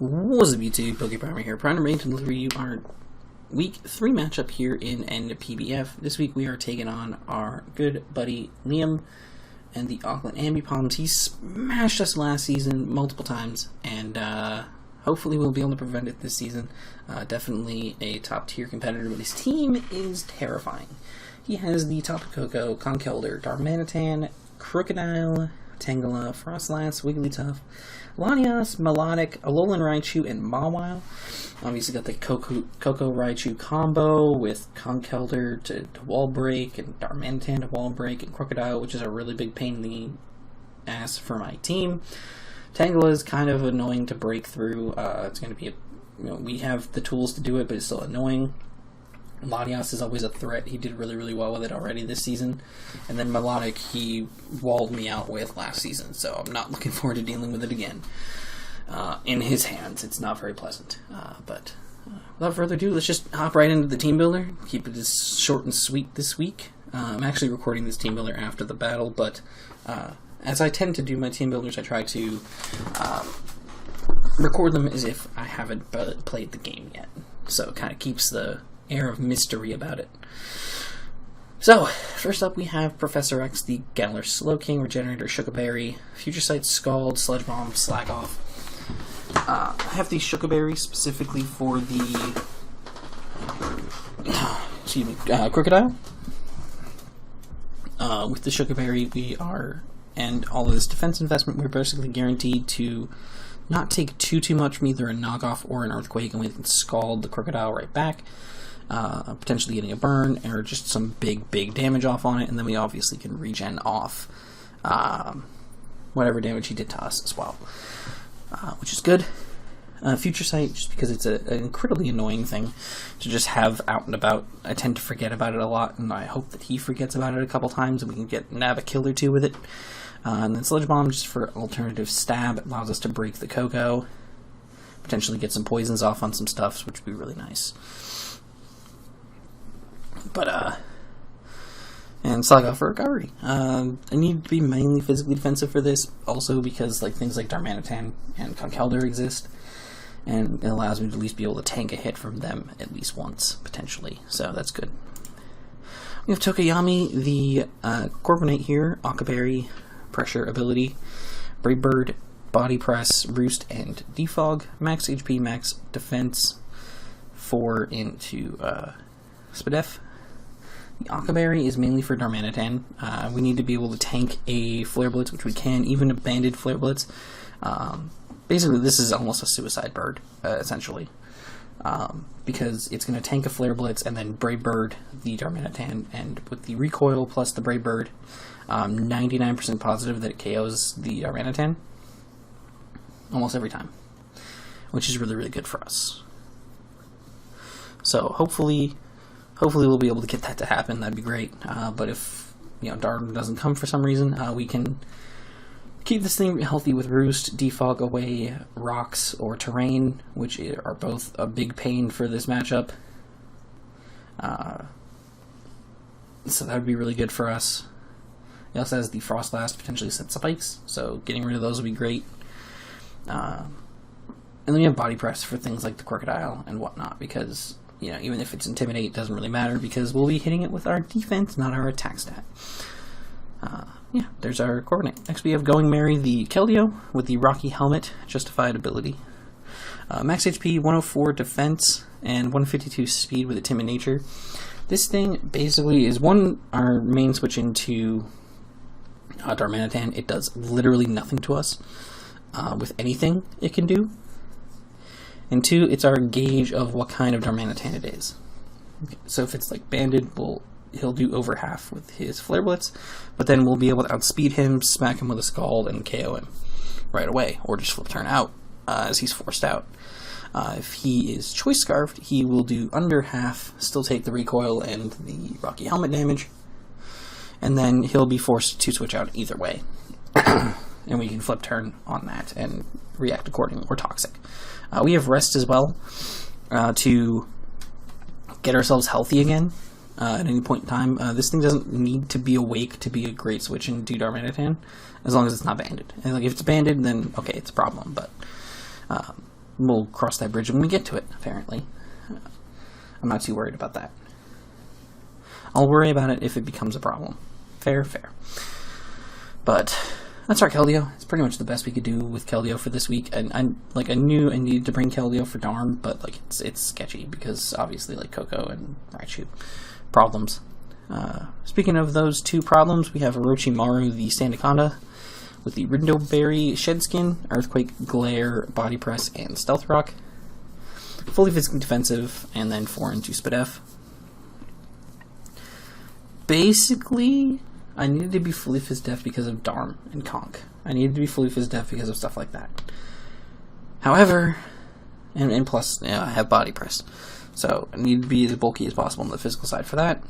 Wassup YouTube, PokePrimer here, primed and ready to deliver you our Week 3 matchup here in NPBF. This week we are taking on our good buddy Liam and the Auckland Ambipoms. He smashed us last season multiple times, and hopefully we'll be able to prevent it this season. Definitely a top tier competitor, but his team is terrifying. He has the Tapu Koko, Conkeldurr, Darmanitan, Crocodile, Tangela, Frostlance, Wigglytuff, Lanias, Melodic, Alolan Raichu, and Mawile. Obviously got the Koko Raichu combo with Conkeldurr to wall break, and Darmanitan to wall break, and Crocodile, which is a really big pain in the ass for my team. Tangela is kind of annoying to break through. It's going to be, we have the tools to do it, but it's still annoying. Lanias is always a threat. He did really well with it already this season. And then Melodic, he walled me out with last season, so I'm not looking forward to dealing with it again. In his hands, it's not very pleasant. But without further ado, let's just hop right into the team builder. Keep it as short and sweet this week. I'm actually recording this team builder after the battle, but as I tend to do my team builders, I try to record them as if I haven't played the game yet. So it kind of keeps the air of mystery about it. So, first up we have Professor X, the Galar Slowking, Regenerator, Shuckleberry, Future Sight, Scald, Sludge Bomb, Slag Off. I have the Shuckleberry specifically for the Crocodile. With the Shuckleberry and all of this defense investment, we're basically guaranteed to not take too much from either a knockoff or an earthquake, and we can Scald the Crocodile right back. Potentially getting a burn or just some big damage off on it, and then we obviously can regen off whatever damage he did to us as well, which is good. Future Sight, just because it's an incredibly annoying thing to just have out and about. I tend to forget about it a lot, and I hope that he forgets about it a couple times and we can nab a kill or two with it. And then Sludge Bomb, just for alternative stab, it allows us to break the Koko, potentially get some poisons off on some stuff, which would be really nice. But, and Slag Off for recovery. I need to be mainly physically defensive for this, also because things like Darmanitan and Conkeldurr exist, and it allows me to at least be able to tank a hit from them at least once, potentially, so that's good. We have Tokoyami, the Corviknight here, Occaberry, Pressure ability, Brave Bird, Body Press, Roost, and Defog, max HP, max defense, 4 into Spadef. The Occaberry is mainly for Darmanitan. We need to be able to tank a Flare Blitz, which we can, even a banded Flare Blitz. Basically, this is almost a suicide bird, essentially, because it's going to tank a Flare Blitz and then Brave Bird the Darmanitan, and with the recoil plus the Brave Bird, 99% positive that it KOs the Darmanitan almost every time, which is really good for us. So hopefully we'll be able to get that to happen. That'd be great. But if Darm doesn't come for some reason, we can keep this thing healthy with Roost, Defog away rocks or terrain, which are both a big pain for this matchup. So that would be really good for us. He also has the Frostlast, potentially set spikes, so getting rid of those would be great. And then we have Body Press for things like the Crocodile and whatnot, because even if it's Intimidate, it doesn't really matter because we'll be hitting it with our defense, not our attack stat. Yeah, there's our Corviknight. Next we have Going Merry, the Keldeo, with the Rocky Helmet, Justified ability. Max HP, 104 defense, and 152 speed with a Timid nature. This thing basically is, our main switch into Darmanitan. It does literally nothing to us with anything it can do. And 2, it's our gauge of what kind of Darmanitan it is. Okay, so if it's banded, he'll do over half with his Flare Blitz, but then we'll be able to outspeed him, smack him with a Scald, and KO him right away, or just flip turn out as he's forced out. If he is Choice Scarfed, he will do under half, still take the recoil and the Rocky Helmet damage, and then he'll be forced to switch out either way. And we can flip turn on that and react accordingly, or Toxic. We have Rest as well to get ourselves healthy again at any point in time. This thing doesn't need to be awake to be a great switch into Darmanitan, as long as it's not banded. And if it's banded, then okay, it's a problem. But we'll cross that bridge when we get to it, apparently. I'm not too worried about that. I'll worry about it if it becomes a problem. Fair. But that's our Keldeo. It's pretty much the best we could do with Keldeo for this week. And I knew I needed to bring Keldeo for Darm, but like it's sketchy because obviously like Koko and Raichu problems. Speaking of those two problems, we have Orochimaru the Sandaconda with the Rindoberry Shed Skin, Earthquake, Glare, Body Press, and Stealth Rock. Fully physically defensive, and then 4 and 2 SpDef. Basically, I needed to be fully phys-def because of Darm and Conk. I needed to be fully phys-def because of stuff like that. However, and plus, I have Body Press. So, I need to be as bulky as possible on the physical side for that.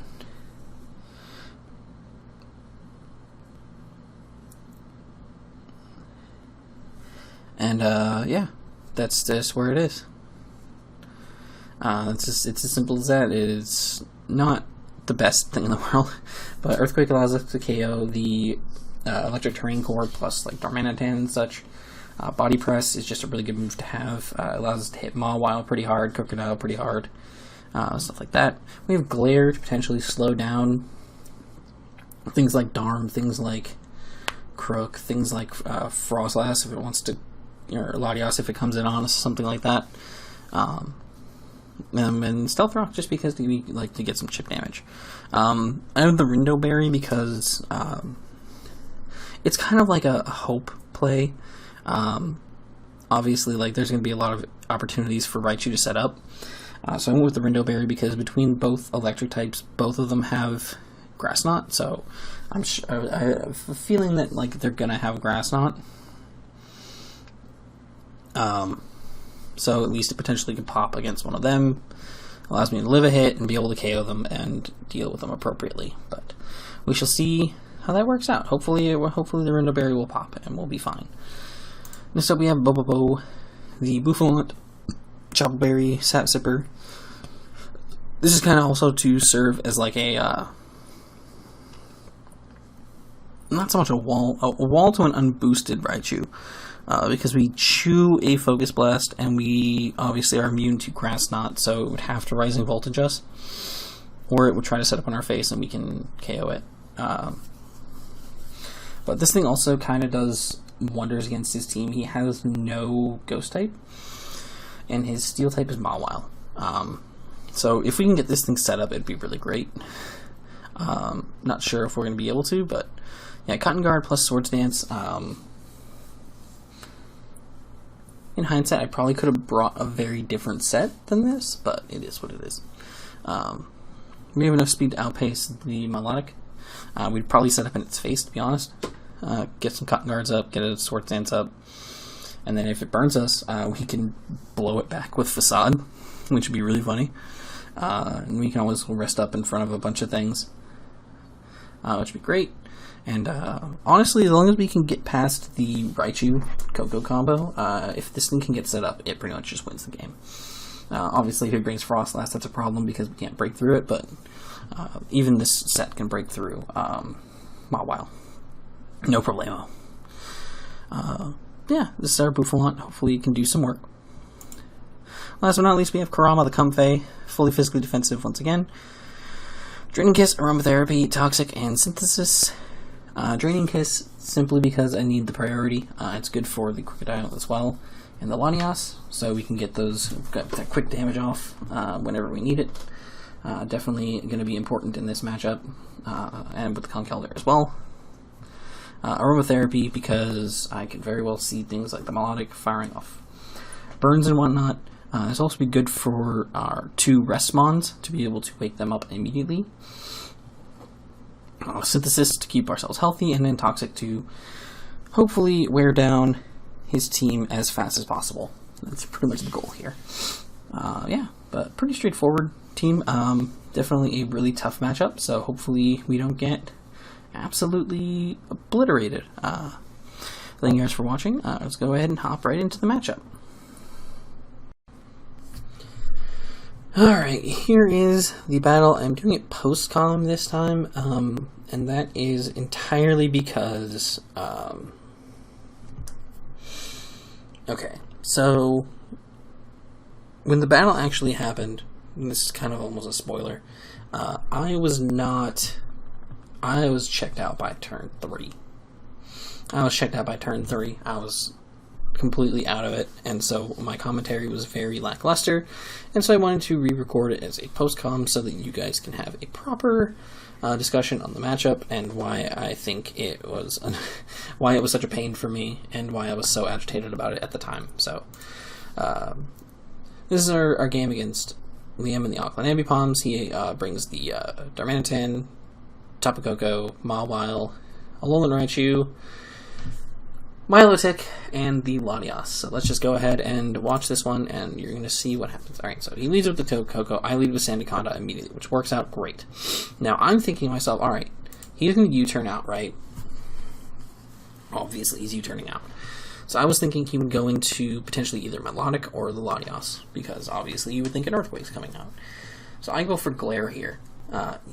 And, yeah, that's just where it is. It's as simple as that. It's not the best thing in the world, but Earthquake allows us to KO the Electric Terrain Core plus like Darmanitan and such. Body Press is just a really good move to have. It allows us to hit Mawile pretty hard, Crocodile pretty hard, stuff like that. We have Glare to potentially slow down things like Darm, things like Crook, things like Frostlass if it wants to, or Latios if it comes in on us, something like that. And Stealth Rock just because we like to get some chip damage. I have the Rindoberry because it's kind of like a hope play. Obviously, like there's going to be a lot of opportunities for Raichu to set up. So I went with the Rindoberry because between both electric types, both of them have Grass Knot. So I have a feeling that like they're going to have Grass Knot. So at least it potentially could pop against one of them. Allows me to live a hit and be able to KO them and deal with them appropriately. But we shall see how that works out. Hopefully the Rindoberry will pop and we'll be fine. Next up we have Bobobo, the Bouffant, Chopberry, Sap Sipper. This is kind of also to serve as like a, not so much a wall to an unboosted Raichu. Because we chew a Focus Blast, and we obviously are immune to Grass Knot, so it would have to Rising Voltage us, or it would try to set up on our face and we can KO it. But this thing also kind of does wonders against his team. He has no Ghost type, and his Steel type is Mawile. So if we can get this thing set up, it'd be really great. Not sure if we're going to be able to, but yeah, Cotton Guard plus Swords Dance. In hindsight, I probably could have brought a very different set than this, but it is what it is. We have enough speed to outpace the Melodic. We'd probably set up in its face, to be honest. Get some Cotton Guards up, get a Swords Dance up, and then if it burns us, we can blow it back with Facade, which would be really funny. And we can always rest up in front of a bunch of things, which would be great. And honestly, as long as we can get past the Raichu Koko combo, if this thing can get set up, it pretty much just wins the game. Obviously, if it brings Frostlass, that's a problem because we can't break through it, but even this set can break through Mawile. No problemo. Yeah, this is our Bouffant. Hopefully it can do some work. Last but not least, we have Kurama the Comfey, fully physically defensive once again. Draining Kiss, Aromatherapy, Toxic, and Synthesis. Draining Kiss simply because I need the priority. It's good for the Crocodile as well, and the Latios, so we can get that quick damage off whenever we need it. Definitely going to be important in this matchup, and with the Conkeldurr as well. Aromatherapy because I could very well see things like the Melodic firing off burns and whatnot. This will also be good for our 2 Restmons to be able to wake them up immediately. Synthesis to keep ourselves healthy, and then Toxic to hopefully wear down his team as fast as possible. That's pretty much the goal here. Yeah, but pretty straightforward team. Definitely a really tough matchup, so hopefully we don't get absolutely obliterated. Thank you guys for watching. Let's go ahead and hop right into the matchup. Alright, here is the battle. I'm doing it post-column this time, and that is entirely because, okay, so when the battle actually happened, and this is kind of almost a spoiler, I was checked out by turn 3. I was completely out of it, and so my commentary was very lackluster, and so I wanted to re-record it as a post-com so that you guys can have a proper discussion on the matchup and why I think it was why it was such a pain for me and why I was so agitated about it at the time. So this is our game against Liam and the Auckland Ambipoms. He brings the Darmanitan, Tapu Koko, Mawile, Alolan Raichu, Milotic, and the Latias. So let's just go ahead and watch this one, and you're going to see what happens. Alright, so he leads with the Tapu Koko. I lead with Sandaconda immediately, which works out great. Now, I'm thinking to myself, alright, he's going to U-turn out, right? Obviously, he's U-turning out. So I was thinking he would go into potentially either Milotic or the Latias, because obviously you would think an Earthquake's coming out. So I go for Glare here.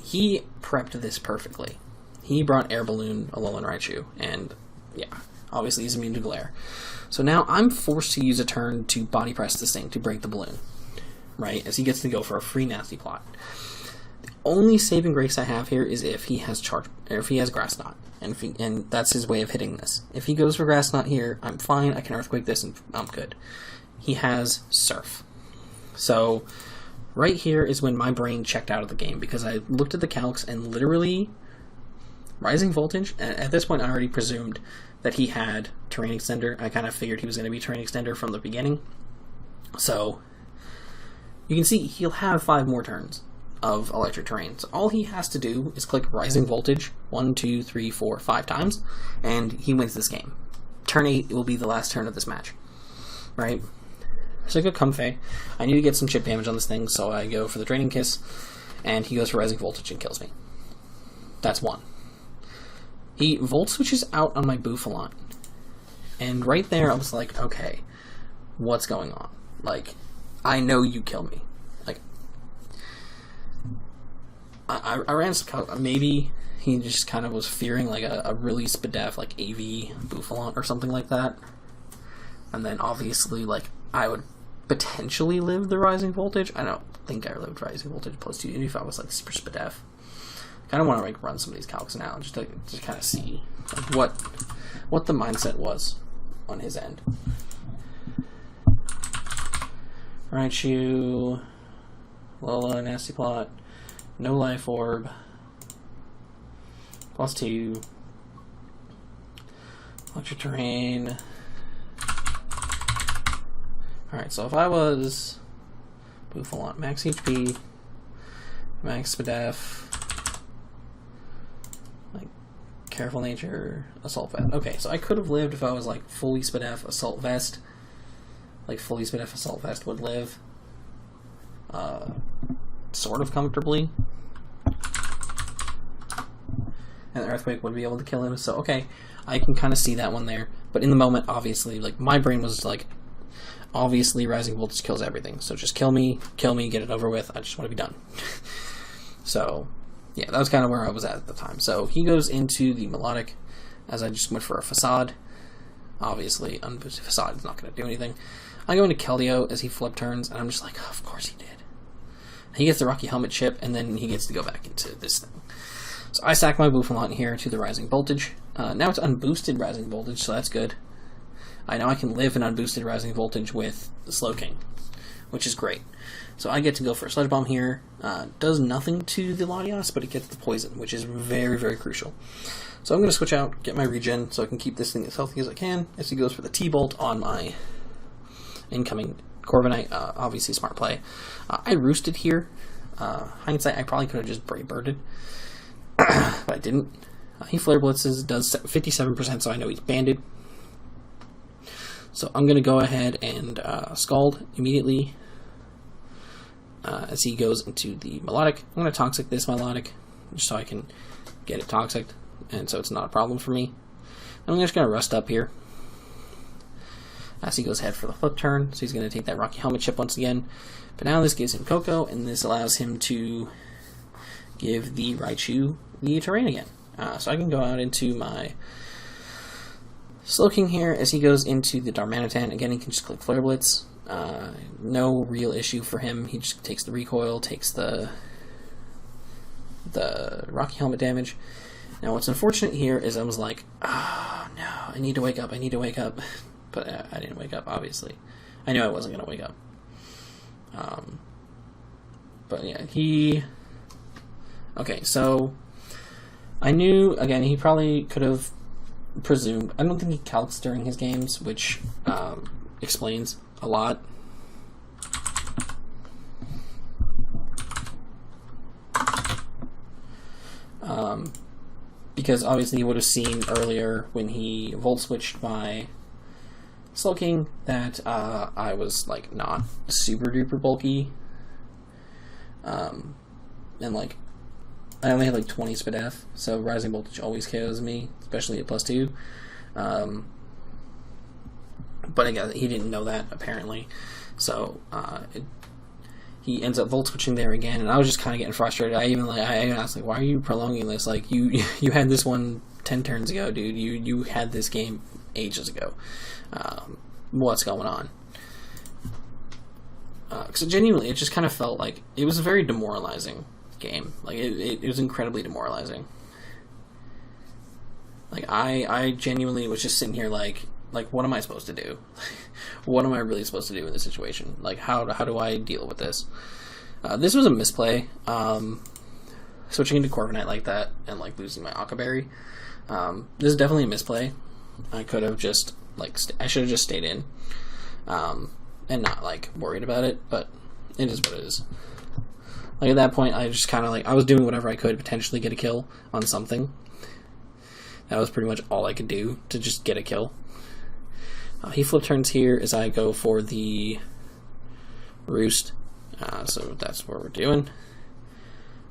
He prepped this perfectly. He brought Air Balloon, Alolan Raichu, and yeah, obviously he's immune to Glare. So now I'm forced to use a turn to Body Press this thing to break the balloon, right? As he gets to go for a free Nasty Plot. The only saving grace I have here is if he has Grass Knot, and that's his way of hitting this. If he goes for Grass Knot here, I'm fine. I can Earthquake this, and I'm good. He has Surf, so right here is when my brain checked out of the game, because I looked at the calcs and literally Rising Voltage. At this point, I already presumed that he had Terrain Extender. I kind of figured he was going to be Terrain Extender from the beginning. So you can see he'll have 5 more turns of Electric Terrain. So all he has to do is click Rising Voltage 1, 2, 3, 4, 5 times, and he wins this game. Turn 8 will be the last turn of this match, right? So I go Comfey. I need to get some chip damage on this thing, so I go for the Draining Kiss, and he goes for Rising Voltage and kills me. That's 1. He Volt Switches out on my Bouffalant, and right there I was like, okay, what's going on? Like, I know you kill me. Like, I ran some, maybe he just kind of was fearing like a really Spadef, like AV Bouffalant or something like that, and then obviously like I would potentially live the Rising Voltage. I don't think I lived Rising Voltage +2, even if I was like Super Spadef. I don't want to like run some of these calcs now, just to kind of see like, what the mindset was on his end. Raichu, Lola, Nasty Plot, no Life Orb, +2, Electric Terrain. Alright, so if I was Bouffalant, max HP, max Spadef, like Careful Nature, Assault Vest. Okay, so I could have lived if I was like fully Spadef, Assault Vest. Like fully Spadef, Assault Vest would live sort of comfortably. And the Earthquake would be able to kill him, so okay, I can kind of see that one there. But in the moment, obviously, like my brain was like, obviously Rising Voltage kills everything, so just kill me, get it over with, I just want to be done. So, yeah, that was kind of where I was at the time. So he goes into the Melodic, as I just went for a Facade. Obviously, unboosted Facade is not going to do anything. I go into Keldeo as he flip turns, and I'm just like, oh, of course he did. He gets the Rocky Helmet chip, and then he gets to go back into this thing. So I sack my Bouffalant here to the Rising Voltage. Now it's unboosted Rising Voltage, so that's good. I know I can live an unboosted Rising Voltage with the Slowking, which is great. So I get to go for a Sludge Bomb here. Does nothing to the Latias, but it gets the Poison, which is very, very crucial. So I'm going to switch out, get my regen, so I can keep this thing as healthy as I can, as he goes for the T-Bolt on my incoming Corviknight. Obviously, smart play. I roosted here. Hindsight, I probably could have just Brave Birded, but I didn't. He Flare Blitzes, does 57%, so I know he's banded. So I'm going to go ahead and Scald immediately as he goes into the Melodic. I'm going to Toxic this Melodic, just so I can get it Toxic, and so it's not a problem for me. I'm just going to Rust up here as he goes ahead for the flip turn, so he's going to take that Rocky Helmet chip once again. But now this gives him Koko, and this allows him to give the Raichu the Terrain again. So I can go out into my Slowking here as he goes into the Darmanitan. Again, he can just click Flare Blitz, No real issue for him. He just takes the recoil, takes the Rocky Helmet damage. Now, what's unfortunate here is I was like, oh, no, I need to wake up, but I didn't wake up, obviously. I knew I wasn't going to wake up. But yeah, okay, so I knew, again, he probably could have presumed. I don't think he calcs during his games, which explains a lot. Because obviously he would have seen earlier when he volt switched my Slow King that I was like not super duper bulky, and like I only had like 20 SPDF, so Rising Voltage always KOs me, especially at +2. But again, he didn't know that apparently, so he ends up volt switching there again, and I was just kind of getting frustrated. I asked, like, why are you prolonging this? Like, you had this one 10 turns ago, dude. You had this game ages ago. What's going on? Because genuinely, it just kind of felt like it was a very demoralizing game. Like, it was incredibly demoralizing. Like, I genuinely was just sitting here like, what am I supposed to do? What am I really supposed to do in this situation? Like, how do I deal with this? This was a misplay. Switching into Corviknight like that and, like, losing my Akaberry. This is definitely a misplay. I could have just, like, I should have just stayed in. And not, like, worried about it, but it is what it is. Like, at that point, I just kind of, like, I was doing whatever I could to potentially get a kill on something. That was pretty much all I could do to just get a kill. He flip turns here as I go for the Roost. So that's what we're doing.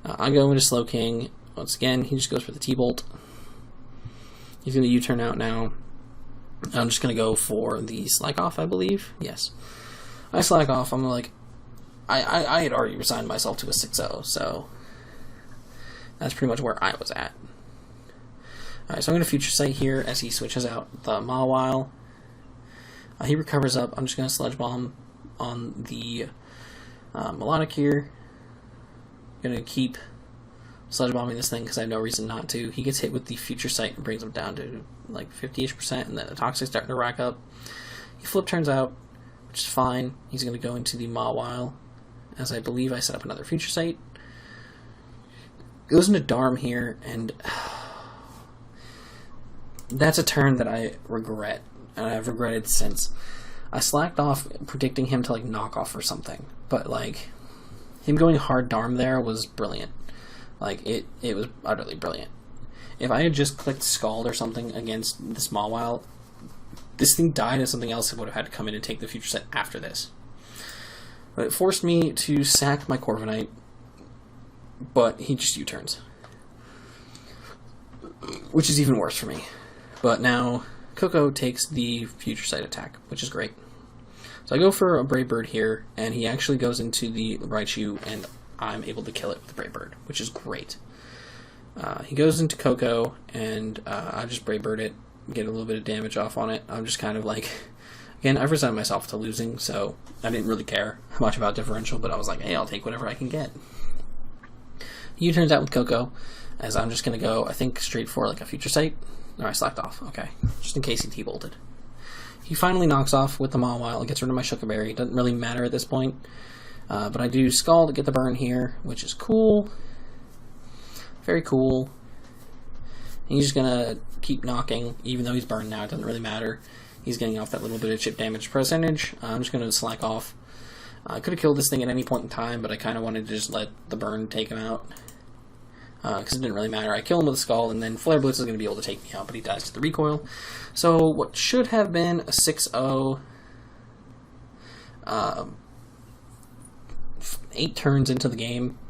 I go into Slow King. Once again, he just goes for the T-Bolt. He's going to U-turn out now. I'm just going to go for the Slack Off, I believe. Yes. I Slack Off. I'm like, I had already resigned myself to a 6-0, so that's pretty much where I was at. Alright, so I'm going to Future Sight here as he switches out the Mawile. He recovers up. I'm just going to Sludge Bomb on the Melodic here. Going to keep Sludge Bombing this thing because I have no reason not to. He gets hit with the Future Sight and brings him down to like 50-ish%, and then the Toxic's starting to rack up. He flip turns out, which is fine. He's going to go into the Mawile, as I believe I set up another Future Sight. Goes into Darm here, and that's a turn that I regret. And I've regretted since. I slacked off predicting him to like knock off or something, but like him going hard Darm there was brilliant. Like it was utterly brilliant. If I had just clicked Scald or something against this Mawile, this thing died and something else would have had to come in and take the Future Set after this. But it forced me to sack my Corviknight, but he just U-turns, which is even worse for me. But now Coco takes the Future Sight attack, which is great. So I go for a Brave Bird here, and he actually goes into the Raichu, and I'm able to kill it with the Brave Bird, which is great. He goes into Coco, and I just Brave Bird it, get a little bit of damage off on it. I'm just kind of like, again, I've resigned myself to losing, so I didn't really care much about differential, but I was like, hey, I'll take whatever I can get. He turns out with Coco, as I'm just going to go, I think, straight for like a Future Sight. No, I slacked off. Okay. Just in case he T-bolted. He finally knocks off with the Mawile and gets rid of my Shuckerberry. Doesn't really matter at this point. But I do Scald to get the burn here, which is cool. Very cool. And he's just going to keep knocking, even though he's burned now. It doesn't really matter. He's getting off that little bit of chip damage percentage. I'm just going to slack off. I could have killed this thing at any point in time, but I kind of wanted to just let the burn take him out. Because it didn't really matter. I kill him with a Scald, and then Flare Blitz is going to be able to take me out, but he dies to the recoil. So what should have been a 6-0, 8 turns into the game,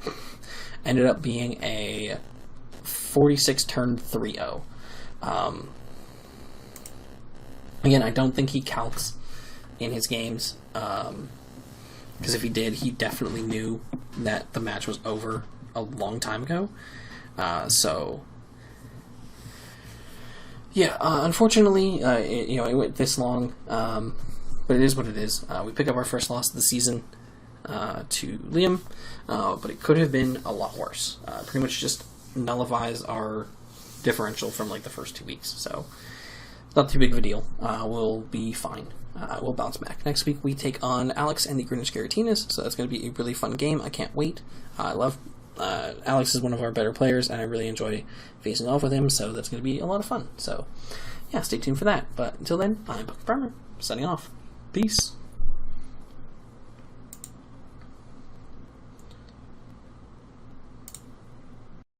ended up being a 46-turn 3-0. Again, I don't think he calcs in his games, because if he did, he definitely knew that the match was over a long time ago. Unfortunately, it went this long. But but it is what it is. We pick up our first loss of the season to Liam, but it could have been a lot worse. Pretty much just nullifies our differential from like the first 2 weeks, so not too big of a deal. We'll be fine. We'll bounce back. Next week we take on Alex and the Greenwich Garatinas, so that's going to be a really fun game. I can't wait. I love Alex is one of our better players, and I really enjoy facing off with him, so that's going to be a lot of fun. So yeah, stay tuned for that. But until then, I'm PokePrimer, signing off. Peace.